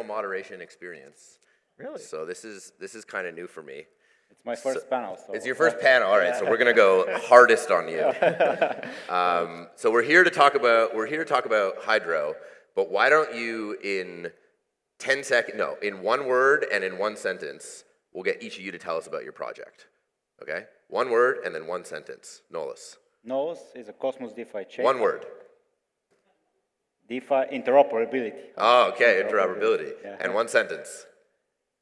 panel moderation experience. Really? So this is kind of new for me. It's my first panel. So it's your first panel, all right. So we're gonna go hardest on you. So we're here to talk about Hydro, but why don't you in 10 seconds? No, in one word and in one sentence, we'll get each of you to tell us about your project. Okay, one word and then one sentence. Nolus. Nolus is a Cosmos DeFi chain. One word. DeFi interoperability. Oh, okay, interoperability. Yeah. And one sentence.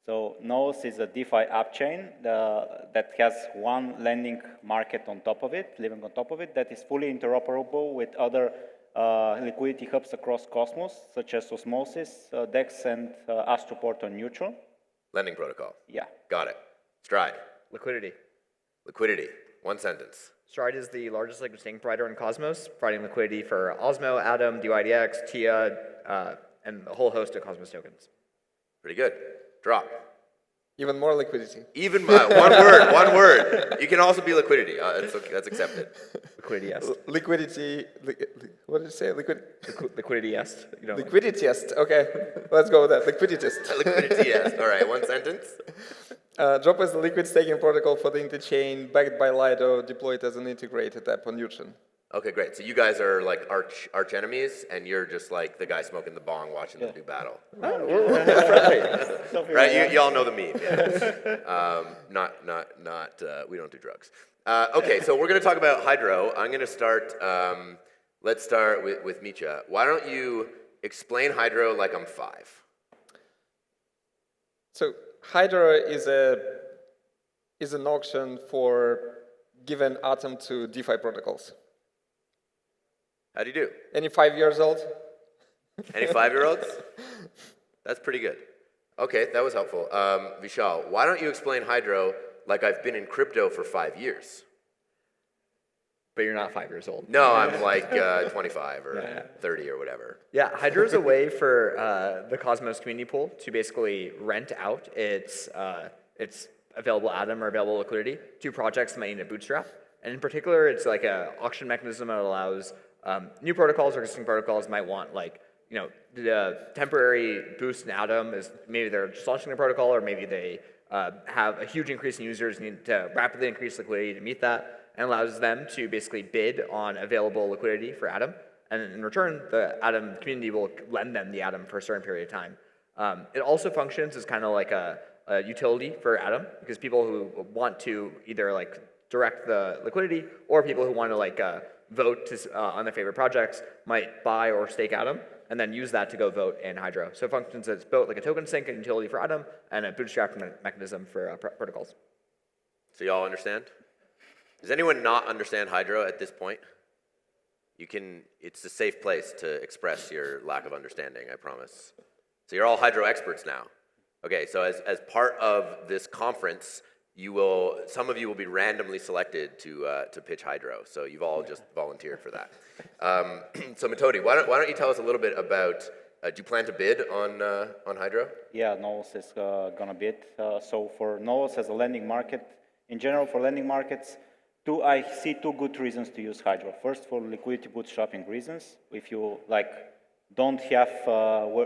So Nolus is a DeFi app chain that has one lending market on top of it, living on top of it, that is fully interoperable with other liquidity hubs across Cosmos, such as Osmosis, DEX, and Astroport on Neutral. Lending protocol. Yeah. Got it. Stride. Liquidity. Liquidity. One sentence. Stride is the largest liquid staking provider in Cosmos, providing liquidity for Osmo, Atom, DYDX, TIA, and a whole host of Cosmos tokens. Pretty good. Drop. Even more liquidity. Even one word. You can also be liquidity. That's accepted. Liquidity, yes. Liquidity. What did you say? Liquidity, yes. You know, Liquidity-est. Okay, let's go with that. Liquidity-est. Liquidity, yes. All right. One sentence. Drop is the liquid staking protocol for the Interchain, backed by Lido, deployed as an integrated app on Neutron. Okay, great. So you guys are like arch enemies, and you're just like the guy smoking the bong, watching them do battle. we're friendly. Right? You all know the meme. Yeah. We don't do drugs. Okay, so we're going to talk about Hydro. I'm going to start. Let's start with Mitya. Why don't you explain Hydro like I'm 5? So Hydro is an auction for giving Atom to DeFi protocols. How do you do? Any 5 years old? Any 5-year-olds? That's pretty good. Okay, that was helpful. Vishal, why don't you explain Hydro like I've been in crypto for 5 years? But you're not 5 years old. No, I'm like 25 or 30 or whatever. Yeah, Hydro is a way for the Cosmos community pool to basically rent out its available Atom or available liquidity to projects that might need a bootstrap. And in particular, it's like an auction mechanism that allows new protocols or existing protocols might want the temporary boost in Atom is maybe they're just launching their protocol, or maybe they have a huge increase in users, need to rapidly increase liquidity to meet that, and allows them to basically bid on available liquidity for Atom. And in return, the Atom community will lend them the Atom for a certain period of time. It also functions as kind of like a utility for Atom, because people who want to either like direct the liquidity, or people who want to vote on their favorite projects might buy or stake Atom and then use that to go vote in Hydro. So it functions as both like a token sink, a utility for Atom, and a bootstrap mechanism for protocols. So you all understand? Does anyone not understand Hydro at this point? It's a safe place to express your lack of understanding, I promise. So you're all Hydro experts now. Okay, so as part of this conference, some of you will be randomly selected to pitch Hydro. So you've all just volunteered for that. So Metodi, why don't you tell us a little bit about? Do you plan to bid on Hydro? Yeah, Nolus is gonna bid. So for Nolus as a lending market, in general for lending markets, I see 2 good reasons to use Hydro. First, for liquidity bootstrapping reasons. If you don't have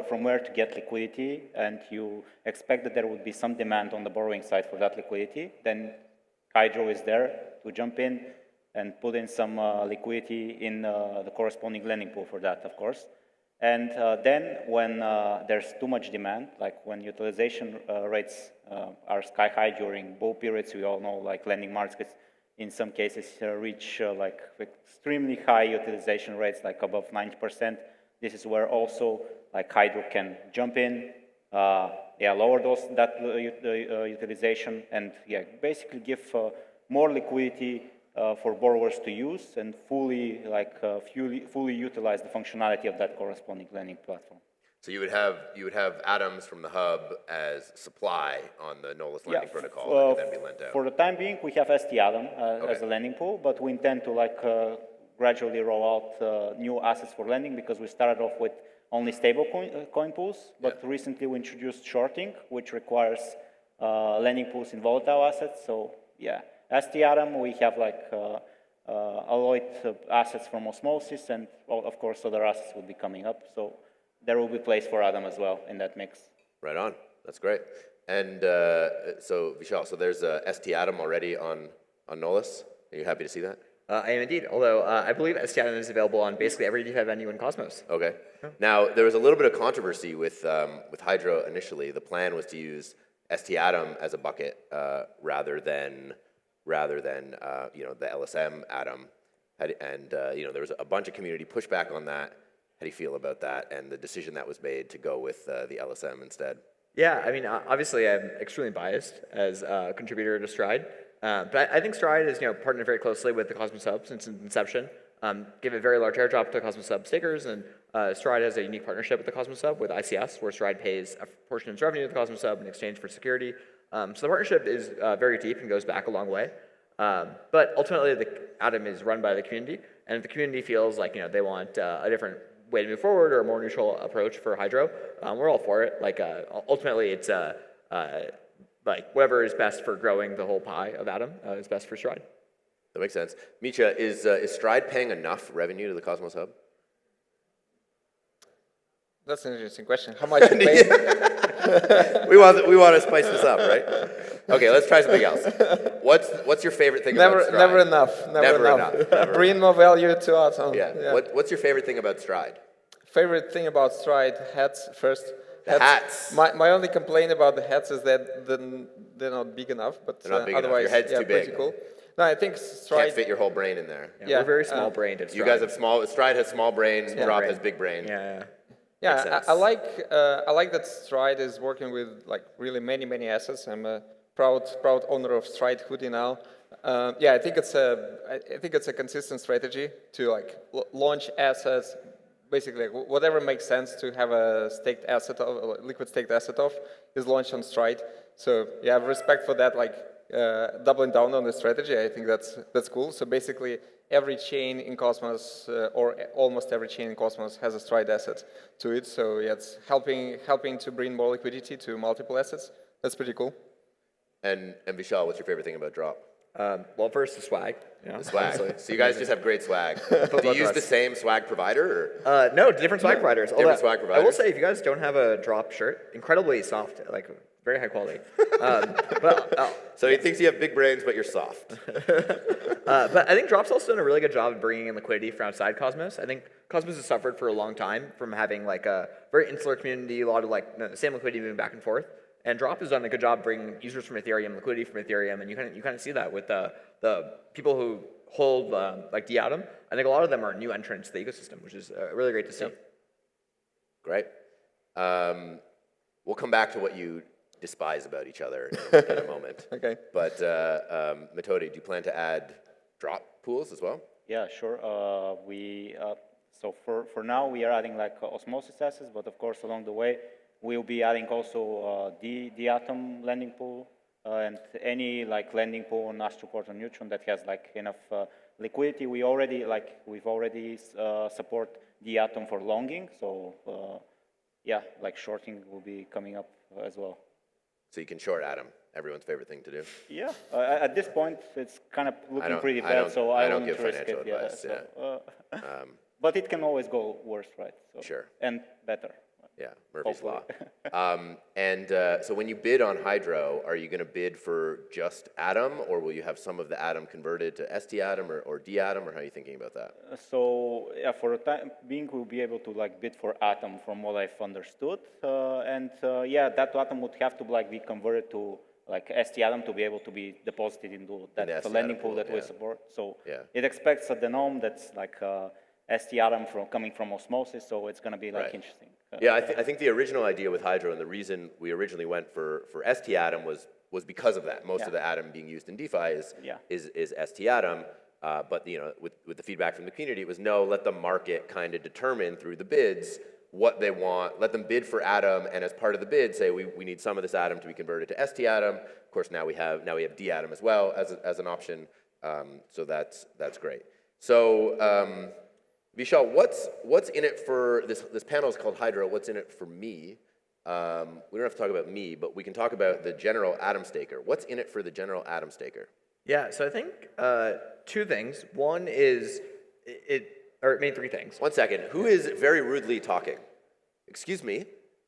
from where to get liquidity, and you expect that there would be some demand on the borrowing side for that liquidity, then Hydro is there to jump in and put in some liquidity in the corresponding lending pool for that, of course. And then when there's too much demand, like when utilization rates are sky high during bull periods, we all know lending markets in some cases reach extremely high utilization rates, above 90%. This is where also Hydro can jump in, lower that utilization, and basically give more liquidity for borrowers to use and fully utilize the functionality of that corresponding lending platform. So you would have atoms from the hub as supply on the Nolus lending protocol that could then be lent out. For the time being, we have ST Atom as a lending pool, but we intend to gradually roll out new assets for lending, because we started off with only stable coin pools, but recently we introduced shorting, which requires lending pools in volatile assets. So ST Atom, we have alloyed assets from Osmosis, and of course other assets will be coming up. So there will be place for Atom as well in that mix. Right on. That's great. And so Vishal, so there's a ST Atom already on Nolus. Are you happy to see that? I am indeed, although I believe STIM is available on basically every DeFi venue in Cosmos. Okay. Now there was a little bit of controversy with Hydro initially. The plan was to use ST Atom as a bucket rather than the LSM Atom, and there was a bunch of community pushback on that. How do you feel about that and the decision that was made to go with the LSM instead? Yeah, I mean, obviously I'm extremely biased as a contributor to Stride. But I think Stride has partnered very closely with the Cosmos Hub since its inception. Give a very large airdrop to Cosmos Hub stakers, and Stride has a unique partnership with the Cosmos Hub with ICS, where Stride pays a portion of its revenue to the Cosmos Hub in exchange for security. So the partnership is very deep and goes back a long way. But ultimately, the Atom is run by the community, and if the community feels like they want a different way to move forward or a more neutral approach for Hydro, we're all for it. Ultimately, it's whatever is best for growing the whole pie of Atom is best for Stride. That makes sense. Mitya, is Stride paying enough revenue to the Cosmos Hub? That's an interesting question. How much you pay? we want to spice this up, right? Okay, let's try something else. What's your favorite thing about Stride? Never enough. Never enough. Bring more value to Atom. Yeah. What's your favorite thing about Stride? Favorite thing about Stride, hats first. Hats. My only complaint about the hats is that they're not big enough, but They're not big enough. otherwise, Your head's too pretty big. cool. No, I think Stride. Can't fit your whole brain in there. Yeah, we're very small-brained at Stride. You guys have Stride has small brain, Drop brain. has big brain. Yeah, I like that Stride is working with really many assets. I'm a proud owner of Stride hoodie now. I think it's a consistent strategy to launch assets. Basically, whatever makes sense to have a staked asset of, liquid staked asset of, is launched on Stride. So I have respect for that. Doubling down on the strategy, I think that's cool. So basically, every chain in Cosmos, or almost every chain in Cosmos, has a Stride asset to it. So it's helping to bring more liquidity to multiple assets. That's pretty cool. And Vishal, what's your favorite thing about Drop? Well, first the swag. The swag. Honestly. So you guys just have great swag. Do you use the same swag provider? Or? No, different swag providers. Different swag providers. I will say, if you guys don't have a Drop shirt, incredibly soft, very high quality. So he thinks you have big brains, but you're soft. But I think Drop's also done a really good job of bringing in liquidity from outside Cosmos. I think Cosmos has suffered for a long time from having a very insular community, a lot of the same liquidity moving back and forth. And Drop has done a good job bringing users from Ethereum, liquidity from Ethereum, and you kind of see that with the people who hold D-Atom. I think a lot of them are new entrants to the ecosystem, which is really great to see. Great. We'll come back to what you despise about each other in a moment. Okay. But Metodi, do you plan to add Drop pools as well? Yeah, sure. So for now we are adding Osmosis assets, but of course along the way we'll be adding also the Atom lending pool and any lending pool on Astroport or Neutron that has enough liquidity. We've already support the Atom for longing. So shorting will be coming up as well. So you can short Atom, everyone's favorite thing to do. Yeah, at this point it's kind of looking pretty bad, so I don't give risk financial it. advice. But it can always go worse, right? So, sure. And better. Yeah, Murphy's Law. Hopefully. So when you bid on Hydro, are you going to bid for just Atom, or will you have some of the Atom converted to ST Atom or D Atom, or how are you thinking about that? So for the time being, we'll be able to bid for Atom, from what I've understood, that Atom would have to be converted to ST Atom to be able to be deposited into that lending pool that we support. So it expects a denom that's ST Atom coming from Osmosis, so it's going to be interesting. I think the original idea with Hydro and the reason we originally went for ST Atom was because of that. Most of the Atom being used in DeFi is ST Atom, but with the feedback from the community, it was no, let the market kind of determine through the bids what they want. Let them bid for Atom, and as part of the bid, say we need some of this Atom to be converted to ST Atom. Of course, now we have D Atom as well as an option. So that's great. So. Vishal, what's in it for this panel is called Hydro. What's in it for me? We don't have to talk about me, but we can talk about the general Atom staker. What's in it for the general Atom staker? Yeah, so I think two things. One is maybe three things. 1 second. Who is very rudely talking? Excuse me.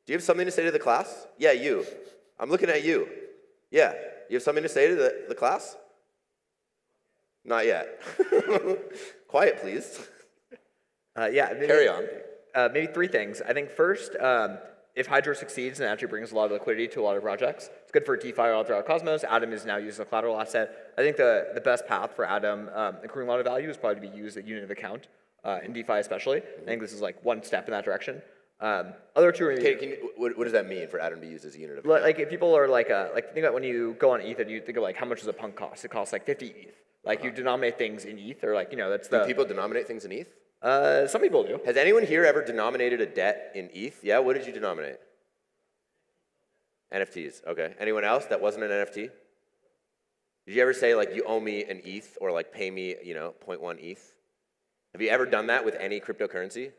Do you have something to say to the class? Yeah, you. I'm looking at you. Yeah. You have something to say to the class? Not yet. Quiet, please. Yeah. Maybe, Carry on. Maybe three things. I think first, if Hydro succeeds and actually brings a lot of liquidity to a lot of projects, it's good for DeFi all throughout Cosmos. Atom is now used as a collateral asset. I think the best path for Atom accruing a lot of value is probably to be used at unit of account, in DeFi especially. I think this is like one step in that direction. Other two are What does that mean for Atom to be used as a unit of account? like if people are like think about when you go on ETH and you think of like how much does a punk cost? It costs like 50 ETH. Like you denominate things in ETH or like that's the. Do people denominate things in ETH? Some people do. Has anyone here ever denominated a debt in ETH? Yeah, what did you denominate? NFTs, okay. Anyone else that wasn't an NFT? Did you ever say like you owe me an ETH or like pay me 0.1 ETH? Have you ever done that with any cryptocurrency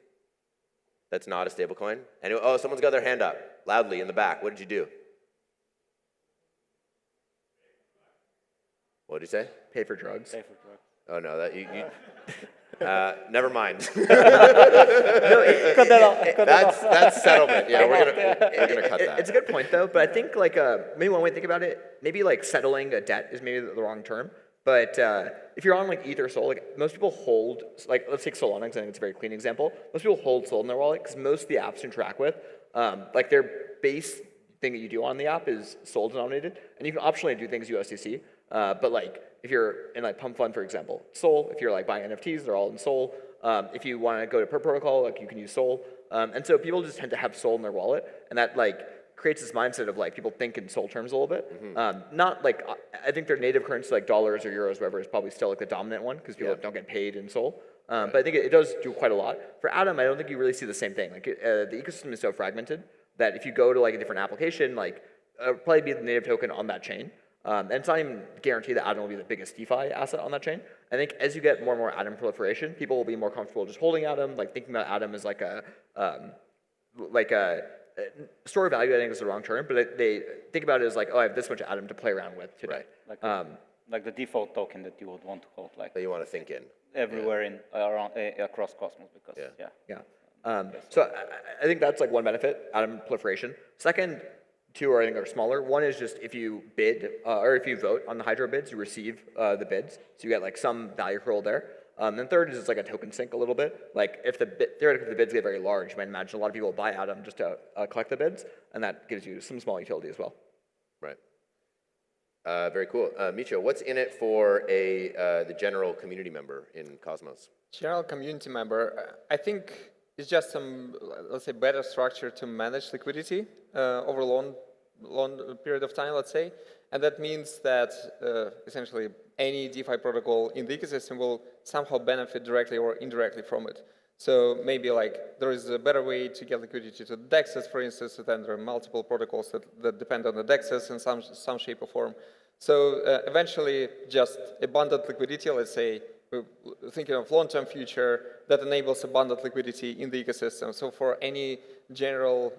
that's not a stablecoin? Oh, someone's got their hand up loudly in the back. What did you do? What did you say? Pay for drugs. Pay for drugs. Oh no, that you never mind. Cut that off. That's settlement. Yeah, we're gonna cut that. It's a good point though, but I think like maybe one way to think about it, maybe like settling a debt is maybe the wrong term. But if you're on like ETH or Sol, like most people hold, like let's take Solana because I think it's a very clean example. Most people hold Sol in their wallet because most of the apps you interact with, like their base thing that you do on the app is Sol denominated, and you can optionally do things USDC. But like if you're in like Pump Fund, for example, Sol. If you're like buying NFTs, they're all in Sol. If you want to go to per protocol, like you can use Sol. And so people just tend to have Sol in their wallet, and that like creates this mindset of like people think in Sol terms a little bit. Not like I think their native currency like dollars or euros, whatever, is probably still like the dominant one because people don't get paid in Sol. But I think it does do quite a lot. For Atom, I don't think you really see the same thing. Like the ecosystem is so fragmented that if you go to like a different application, like it'll probably be the native token on that chain. And it's not even guaranteed that Atom will be the biggest DeFi asset on that chain. I think as you get more and more Atom proliferation, people will be more comfortable just holding Atom, like thinking about Atom as like a store of value. I think is the wrong term, but they think about it as like, oh, I have this much Atom to play around with today. Right. Like the default token that you would want to hold, like That you want to think in. everywhere across Cosmos, because So I think that's like one benefit, Atom proliferation. Second, two I think are smaller. One is just if you bid or if you vote on the Hydro bids, you receive the bids, so you get like some value roll there. And third is it's like a token sink a little bit. Like if theoretically if the bids get very large, you might imagine a lot of people will buy Atom just to collect the bids, and that gives you some small utility as well. Right. Very cool. Mitya, what's in it for the general community member in Cosmos? General community member, I think it's just some, let's say, better structure to manage liquidity over a long period of time, let's say. And that means that essentially any DeFi protocol in the ecosystem will somehow benefit directly or indirectly from it. So maybe like there is a better way to get liquidity to the DEXs, for instance, then there are multiple protocols that depend on the DEXs in some shape or form. So eventually just abundant liquidity, let's say, we're thinking of long-term future, that enables abundant liquidity in the ecosystem. So for any general,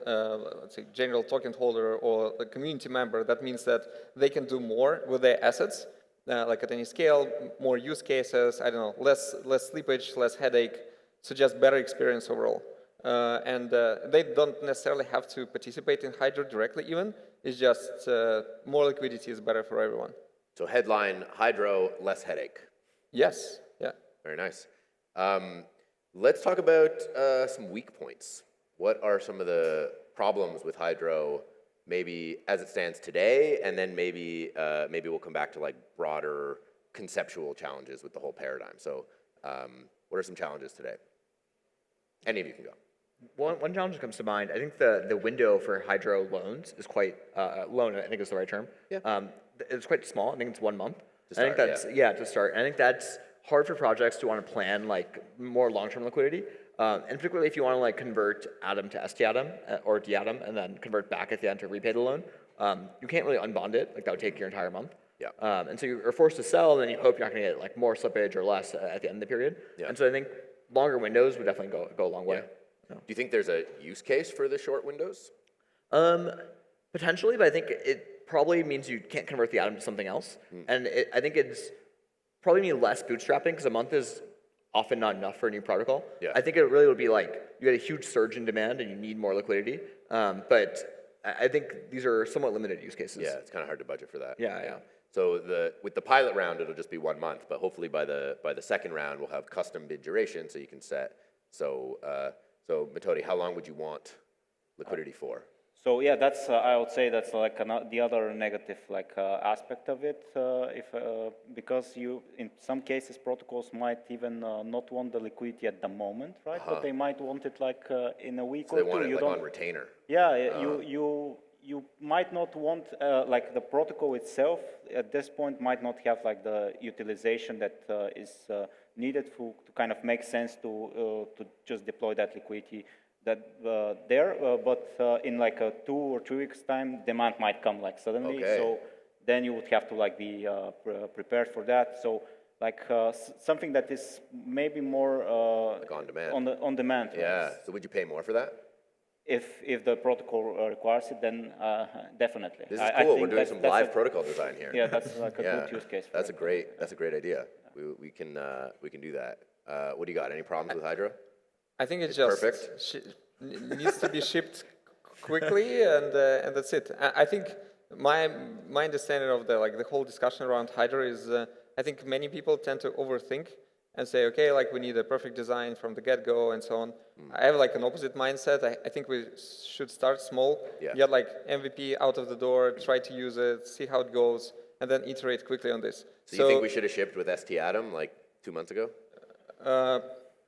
let's say, general token holder or a community member, that means that they can do more with their assets, like at any scale, more use cases, I don't know, less slippage, less headache, so just better experience overall. And they don't necessarily have to participate in Hydro directly even, it's just more liquidity is better for everyone. So headline, Hydro, less headache. Yes, yeah. Very nice. Let's talk about some weak points. What are some of the problems with Hydro, maybe as it stands today, and then maybe we'll come back to like broader conceptual challenges with the whole paradigm. So what are some challenges today? Any of you can go. One challenge that comes to mind, I think the window for Hydro loans is quite, loan I think is the right term. Yeah. It's quite small, I think it's 1 month. To start, I think that's, to start. I think that's hard for projects to want to plan like more long-term liquidity. And particularly if you want to like convert Atom to ST-Atom or D-Atom and then convert back at the end to repay the loan, you can't really unbond it, like that would take your entire month. Yeah. And so you're forced to sell, and then you hope you're not going to get like more slippage or less at the end of the period. Yeah. And so I think longer windows would definitely go a long way. Yeah. Do you think there's a use case for the short windows? Potentially, but I think it probably means you can't convert the Atom to something else. And I think it's probably mean less bootstrapping because a month is often not enough for a new protocol. Yeah. I think it really would be like you had a huge surge in demand and you need more liquidity. But I think these are somewhat limited use cases. Yeah, it's kind of hard to budget for that. Yeah. So with the pilot round, it'll just be 1 month, but hopefully by the second round, we'll have custom bid duration so you can set. So Metodi, how long would you want liquidity for? So yeah, that's I would say that's like the other negative aspect of it, because you in some cases protocols might even not want the liquidity at the moment, right? But they might want it in a week So or they want two. it on retainer. Yeah, you might not want the protocol itself at this point might not have the utilization that is needed to kind of make sense to just deploy that liquidity but in 2 or 3 weeks time, demand might come suddenly. Okay. So then you would have to be prepared for that. So something that is maybe more on demand. On demand. Yeah. So would you pay more for that? If the protocol requires it, then definitely. This is cool. We're doing some live protocol design here. Yeah, that's a good use case. That's a great idea. We can do that. What do you got? Any problems with Hydro? I think it's just perfect. Needs to be shipped quickly, and that's it. I think my understanding of the whole discussion around Hydro is I think many people tend to overthink and say, okay, we need a perfect design from the get-go and so on. I have an opposite mindset. I think we should start small, get MVP out of the door, try to use it, see how it goes, and then iterate quickly on this. So you think we should have shipped with ST Atom 2 months ago?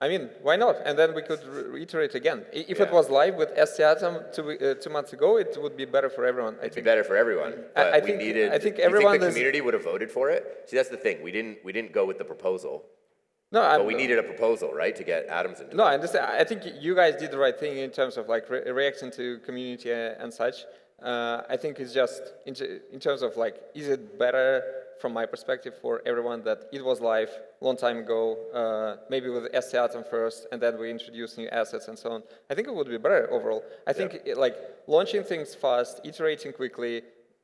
I mean, why not? And then we could reiterate again. If it was live with ST Atom 2 months ago, it would be better for everyone. It'd be better for everyone. But I think everyone. You think the community would have voted for it? See, that's the thing. We didn't go with the proposal. No, but we needed a proposal, right, to get Atoms into. No, I understand. I think you guys did the right thing in terms of reacting to community and such. I think it's just in terms of is it better from my perspective for everyone that it was live a long time ago, maybe with ST Atom first, and then we introduce new assets and so on. I think it would be better overall. I think launching things fast, iterating quickly,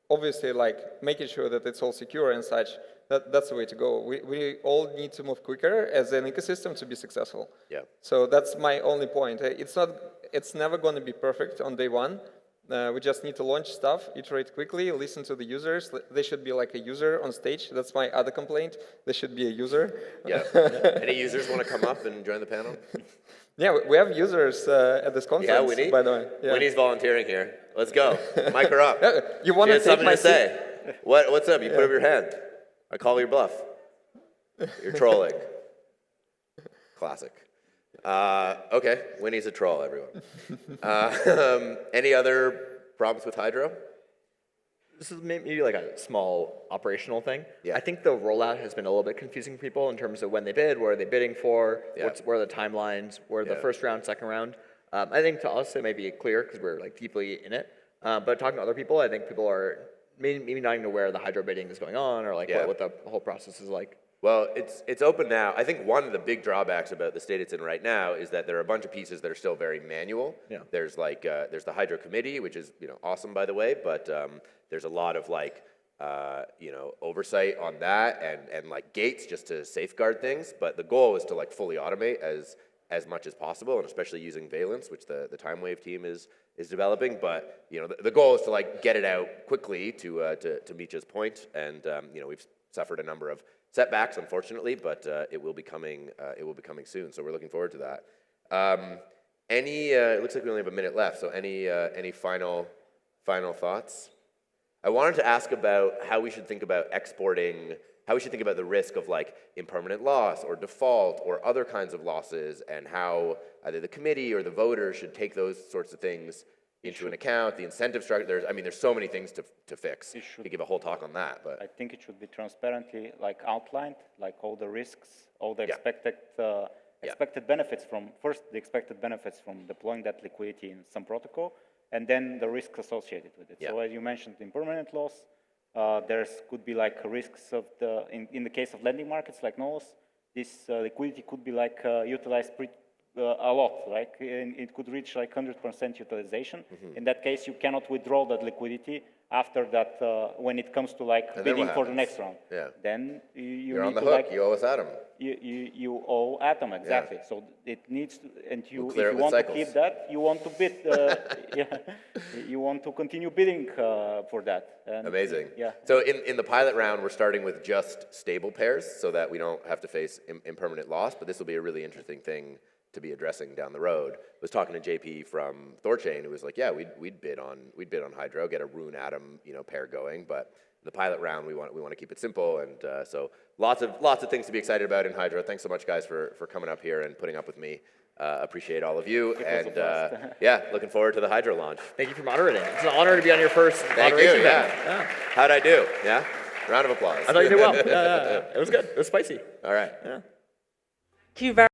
obviously making sure that it's all secure and such. That's the way to go. We all need to move quicker as an ecosystem to be successful. Yeah. So that's my only point. It's never going to be perfect on day one. We just need to launch stuff, iterate quickly, listen to the users. They should be a user on stage. That's my other complaint. They should be a user. Yeah. Any users want to come up and join the panel? Yeah, we have users at this conference, yeah, Winnie? By the way. Yeah. Winnie's volunteering here. Let's go. Mic her up. You want to take my seat? Say. What's up? You put up your hand. I call your bluff. You're trolling. Classic. Okay, Winnie's a troll, everyone. Any other problems with Hydro? This is maybe a small operational thing. Yeah. I think the rollout has been a little bit confusing for people in terms of when they bid, what are they bidding for, where are the timelines, where are the first round, second round. I think to us it may be clear because we're deeply in it. But talking to other people, I think people are maybe not even aware the Hydro bidding is going on or what the whole process is like. Well, it's open now. I think one of the big drawbacks about the state it's in right now is that there are a bunch of pieces that are still very manual. Yeah. There's there's the Hydro committee, which is awesome by the way, but there's a lot of oversight on that and gates just to safeguard things. But the goal is to fully automate as much as possible, and especially using Valence, which the Time Wave team is developing. But the goal is to get it out quickly to Mitya's point, and we've suffered a number of setbacks, unfortunately, but it will be coming. It will be coming soon, so we're looking forward to that. It looks like we only have a minute left. So any final thoughts? I wanted to ask about how we should think about exporting. How we should think about the risk of impermanent loss or default or other kinds of losses, and how either the committee or the voters should take those sorts of things into an account. The incentive structure. There's so many things to fix. You could give a whole talk on that, but I think it should be transparently outlined, all the risks, all the expected benefits from the expected benefits from deploying that liquidity in some protocol, and then the risks associated with it. So as you mentioned, impermanent loss. Could be risks of in the case of lending markets like NOS, this liquidity could be utilized a lot, and it could reach 100% utilization. In that case, you cannot withdraw that liquidity After that, when it comes to like then bidding what for the happens? next round, Yeah. then you You're need on the to hook. like You owe us Atom. you owe Atom exactly. So it needs to, and you We'll if clear it you with want cycles. to keep that, you want to bid, yeah, you want to continue bidding for that. And Amazing. Yeah. So in the pilot round, we're starting with just stable pairs so that we don't have to face impermanent loss, but this will be a really interesting thing to be addressing down the road. I was talking to JP from Thorchain, who was like, yeah, we'd bid on Hydro, get a Rune Atom, pair going, but the pilot round we want to keep it simple, and so lots of things to be excited about in Hydro. Thanks so much, guys, for coming up here and putting up with me. Appreciate all of you, and yeah, looking forward to the Hydro launch. Thank you for moderating. It's an honor to be on your first Thank you. moderation Yeah. event. How'd I do? Yeah. Round of applause. I thought you did well. Yeah. It was good. It was spicy. All right. Yeah. Thank you very